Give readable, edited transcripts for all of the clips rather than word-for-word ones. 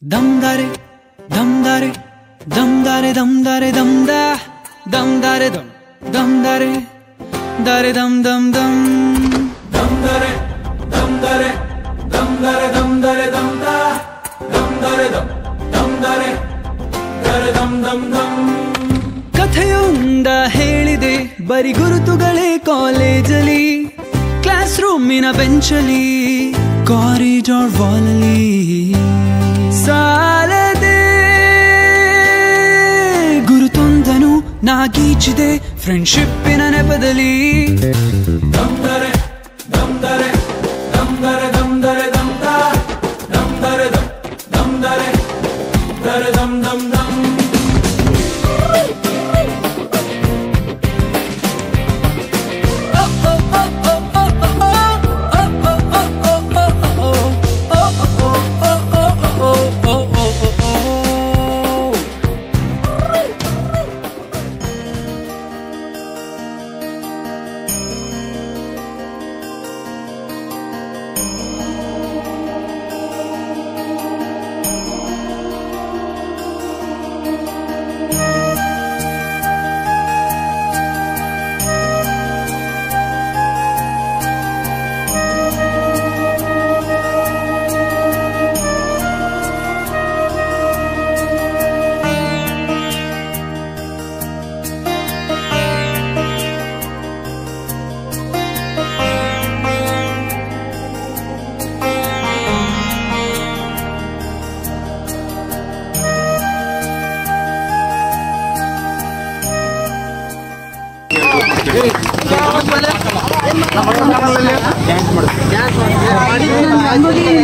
Damdare, damdare, damdare, damdare, damda, damdare, dam, damdare, dare, dam, dam, dam, damdare, damdare, damdare, damdare, damda, damdare, dam, damdare, dare, dam, dam, dam. ಕಥೆಯೊಂದ ಹೇಳಿದೆ ಬರಿ ಗುರುತುಗಳೇ ಕಾಲೇಜಲ್ಲಿ class ರೂಮಿನ ಬೆಂಚಲ್ಲಿ corridor ವಾಲಲ್ಲಿ ಸಾಲದೆ ಗುರುತೊಂದನು ನಾಗೀಚಿದೆ ಫ್ರೆಂಡ್ಶಿಪ್ಪಿನ ನೆಪದಲ್ಲಿ ದಮ್ದರೆ ದಮ್ದರೆ ದಮ್ದರೆ ದಮ್ದರೆ ದಮ್ದ ದಮ್ದರೆ ದಮ್ ದಮ್ದರೆ ದರೆ ದಮ್ ದಮ್ ದಮ್.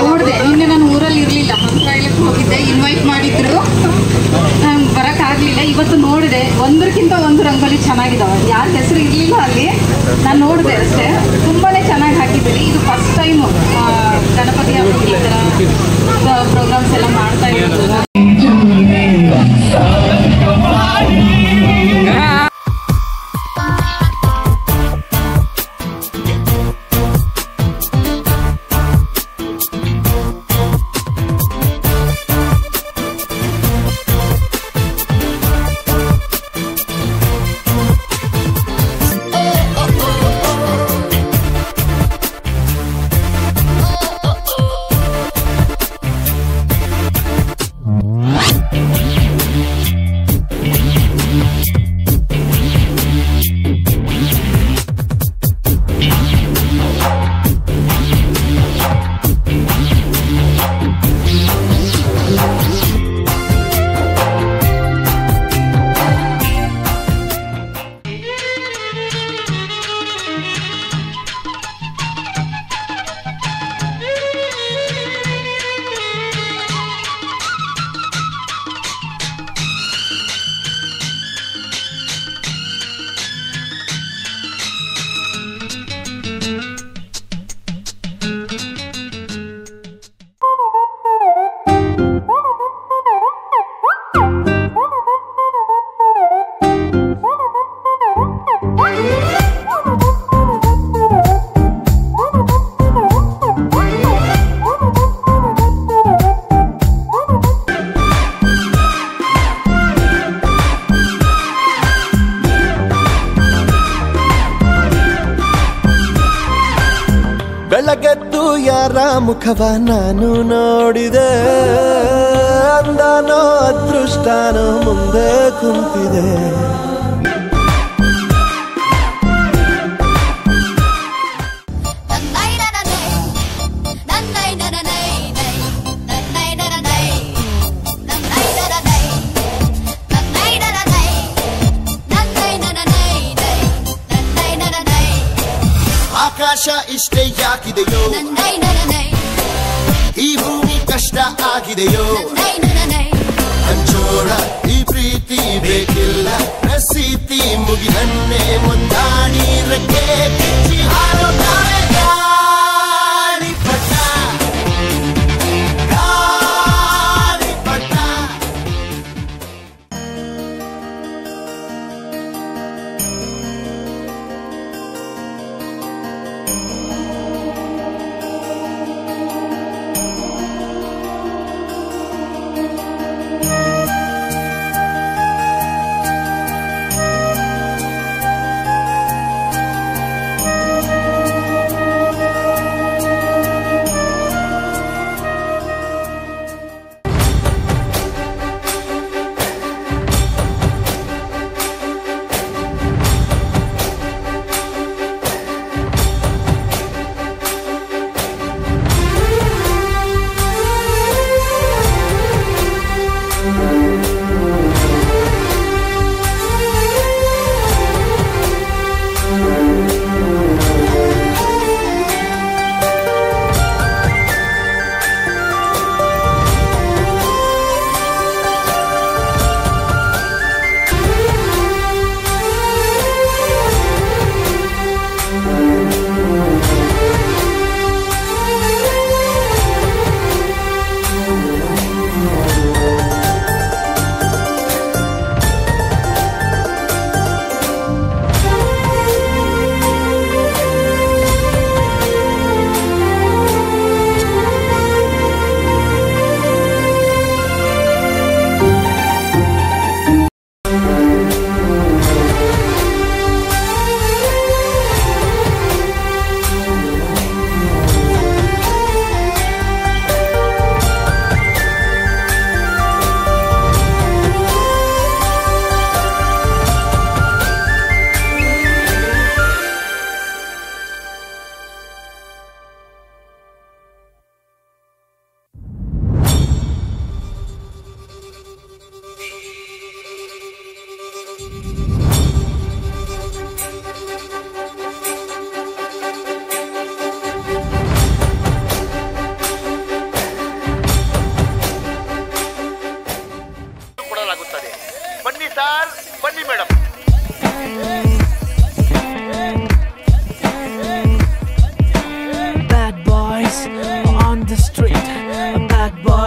ನೋಡಿದೆ ನಿನ್ನೆ ನಾನು ಊರಲ್ಲಿ ಇರಲಿಲ್ಲ, ಹಂಪಾಯಕ್ಕೆ ಹೋಗಿದ್ದೆ, ಇನ್ವೈಟ್ ಮಾಡಿದ್ರು, ನಂಗೆ ಬರೋಕ್ಕಾಗಲಿಲ್ಲ. ಇವತ್ತು ನೋಡಿದೆ, ಒಂದಕ್ಕಿಂತ ಒಂದು ರಂಗೋಲಿ ಚೆನ್ನಾಗಿದ್ದಾವೆ. ಯಾರ ಹೆಸರು ಇರಲಿಲ್ಲ ಅಲ್ಲಿ, ನಾನು ನೋಡಿದೆ ಅಷ್ಟೇ. ತುಂಬಾ ಚೆನ್ನಾಗಿ ಹಾಕಿದ್ದೀರಿ. ಇದು ಫಸ್ಟ್ ಟೈಮು ಗಣಪತಿ ಹಬ್ಬ ಈ ಥರ ಪ್ರೋಗ್ರಾಮ್ಸ್ ಎಲ್ಲ ಮಾಡ್ತಾ ಇರೋದು. ಬೆಳಗೆದ್ದು ಯಾರ ಮುಖವ ನಾನು ನೋಡಿದೆ, ಅಂದನೋ ಅದೃಷ್ಟನೋ ಮುಂದೆ ಕುಂತಿದೆ. ಆಕಾಶ ಇಷ್ಟೇ ಯಾಕಿದೆಯೋ, ಈ ಭೂಮಿ ಕಷ್ಟ ಆಗಿದೆಯೋ, ಹಂಚೋಳ ಈ ಪ್ರೀತಿ ಬೇಕಿಲ್ಲ, ಪ್ರಸೀತಿ ಮುಗಿದನ್ನೇ ಮುಂದಾಡಿ ರೆಕ್ಕೆ ಕಿಚ್ಚಿ ಹಾರುತ್ತಾರೆ ಗಾಳಿಪಟ, ಗಾಳಿಪಟ.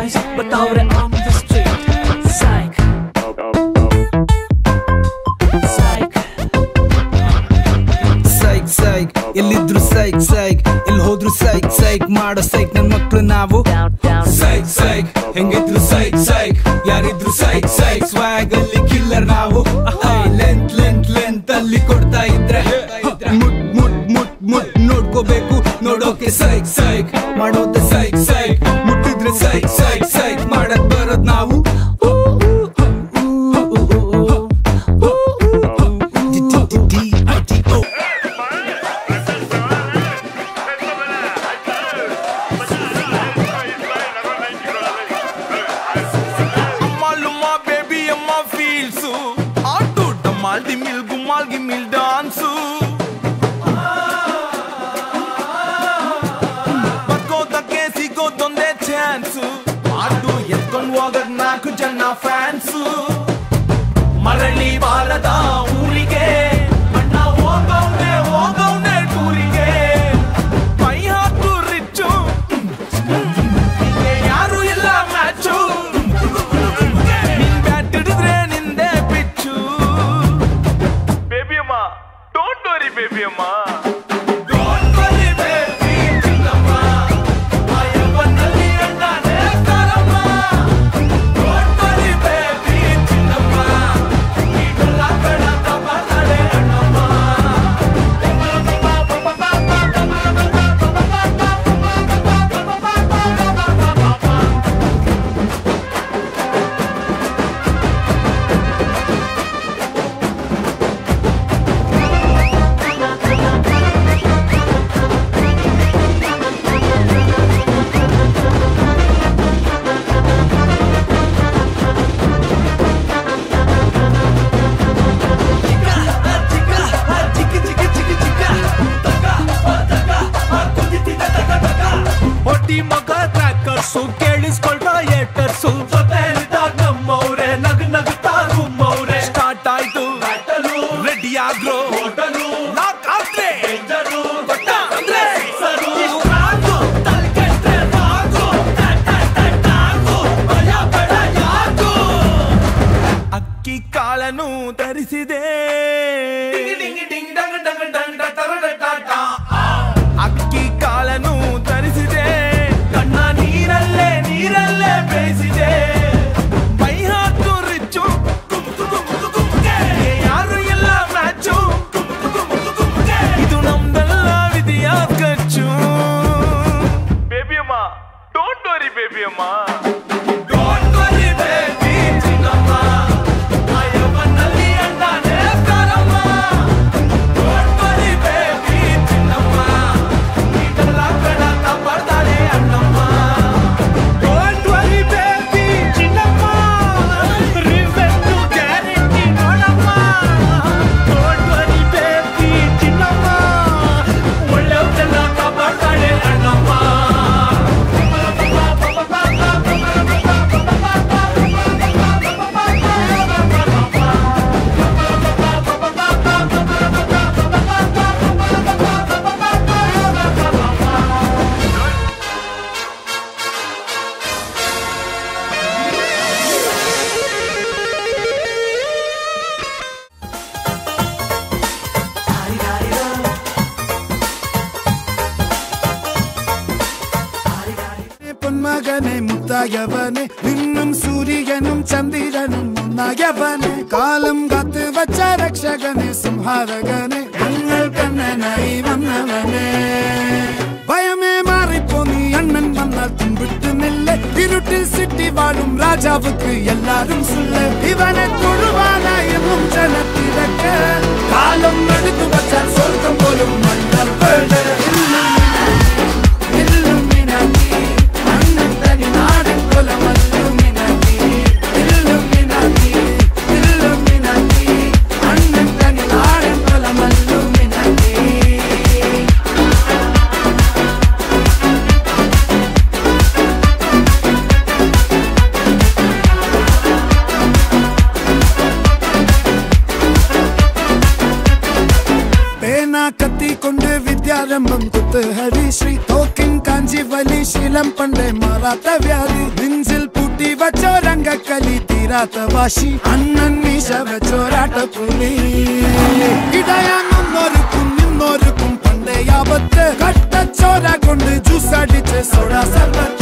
boys bataure on the street. Psych psych psych psych ಎಲ್ಲಿದ್ರು psych psych ಎಲ್ಲಿ ಹೋದ್ರು psych psych ಮಾಡೋ psych ನನ್ ಮಕ್ಳು ನಾವು psych psych ಹೆಂಗಿದ್ರು psych psych ಯಾರಿದ್ರು psych psych swag ಅಲ್ಲಿ ಕಿಲ್ಲರ್ ನಾವು ಲೆಂತ್ ಲೆಂತ್ ಲೆಂತ್ ಅಲ್ಲಿ ಕೊಡ್ತಾ ಇದ್ರೆ ಮುಟ್ ಮುಟ್ ಮುಟ್ ಮುಟ್ ನೋಡ್ಕೋಬೇಕು ನೋಡೋಕೆ psych psych ಮಾಡೋದೆ psych psych ಮುಟ್ಟಿದ್ರೆ psych psych psych ಮಾಡಕ್ ಬರೋದ್ ನಾವು ನಾಲ್ಕು ಜನ ಫ್ಯಾನ್ಸು ಮರಳಿ ಬಾರದ ಊರಿಗೆ ಅಣ್ಣ ಹೋಗವ್ನೆ ಟೂರಿಗೆ ಮೈ ಹಾಕು ರಿಚ್ಚು ಯಾರು ಇಲ್ಲ ಮ್ಯಾಚು ನಿನ್ ಬ್ಯಾಟ್ ಹಿಡಿದ್ರೆ ನಿಂದೆ ಪಿಚ್ಚು ಬೇಬಿ ಅಮ್ಮ ಡೋಂಟ್ ವರಿ ಬೇಬಿ ಅಮ್ಮ ಮಗ ಟ್ರ್ಯಾಕರ್ಸು ಕೇಳಿಸ್ಕೊಳ್ತಾ ಏಟರ್ಸು ನಮ್ಮವ್ರೆ ನಗ್ ನಗ್ತಾ ಗುಮ್ಮವ್ರೆ ಸ್ಟಾರ್ಟ್ ಆಯ್ತು ರೆಡಿ ಆಗ್ರೋ ಲಾಕ್ ಆದ್ರೆ ಅಂದ್ರೆ ಅಕ್ಕಿ ಕಾಳನು ಧರಿಸಿದೆ ಅಕ್ಕಿ ಕಾಳನು ಧರಿಸಿದೆ ಕಣ್ಣ ನೀರಲ್ಲೇ ಬೇಯಿಸಿದೆ ಮೈ ಹಾಕು ರಿಚ್ಚು ಯಾರು ಎಲ್ಲ ಮ್ಯಾಚು ಇದು ನಮ್ದೆಲ್ಲ ವಿಧಿಯ ಖರ್ಚು ಬೇಬಿ ಅಮ್ಮ ಡೋಂಟ್ ವರಿ ಬೇಬಿ ಅಮ್ಮ ಡೋಂಟ್ ವರಿ ಬೇಬಿ ಚಿನ್ನಮ್ಮ ಅಯ್ಯಪ್ಪನಲ್ಲಿ ಅಣ್ಣನೇ ಕರಮ್ಮ ಡೋಂಟ್ ವರಿ ಬೇಬಿ ಚಿನ್ನಮ್ಮ ಇದೆಲ್ಲ ಕಡ ತಪ್ಪಡ್ತಾಳೆ ಅಣ್ಣಮ್ಮ ಡೋಂಟ್ ವರಿ ಬೇಬಿ ಚಿನ್ನಮ್ಮ ರಿವೆಂಜು ಗ್ಯಾರಂಟಿ ನೋಡಮ್ಮ ಡೋಂಟ್ ವರಿ ಬೇಬಿ ಚಿನ್ನಮ್ಮ ಒಳ್ಳೆಯವ್ರನ್ನೆಲ್ಲ ತಪ್ಪಡ್ತಾಳೆ ಅಣ್ಣಮ್ಮ പൊന്മകനെ മുത്തായവനെ നിന്നും സൂര്യനും ചന്ദ്രനും ഒന്നായവനെ കാലം കാത്ത് വച്ച രക്ഷകനെ സംഹാരകനെ ഞങ്ങൾ കണ്ണനായി വന്നവനെ ഭയമേ മാറിപ്പോ നീ അണ്ണൻ വന്നാൽ തുമ്പിട്ടുന്നില്ല ഇരുട്ടിൽ സിറ്റി വാഴും രാജാവുക്ക് എല്ലാരും സുല്ല ഇവനെ തൊഴുവാനായും ജനത്തിരക്ക് കാലം എടുത്തു വച്ചാൽ സ്വർഗം പോലും മണ്ണൽ വീട് ಕತ್ತಿಕೊಂಡು ವಿದ್ಯಾರ್ಥಿ ആരംഭം കുത്ത് ഹരിശ്രീ തോക്കിൻ കാഞ്ചി വലി ശീലം പണ്ടേ മാറാത്ത വ്യാധി നെഞ്ചിൽ പൂട്ടി വച്ചോ രംഗക്കലി തീരാത്ത വാശി അണ്ണൻ മീശ വെച്ചോരാട്ട പുലി ഇടയാങ്ങൊന്നൊരുക്കും നിന്നൊരുക്കും പണ്ടേ ആപത്ത് കട്ടച്ചോര കൊണ്ട് ജ്യൂസ് അടിച്ച് സോഡ സർബത്ത്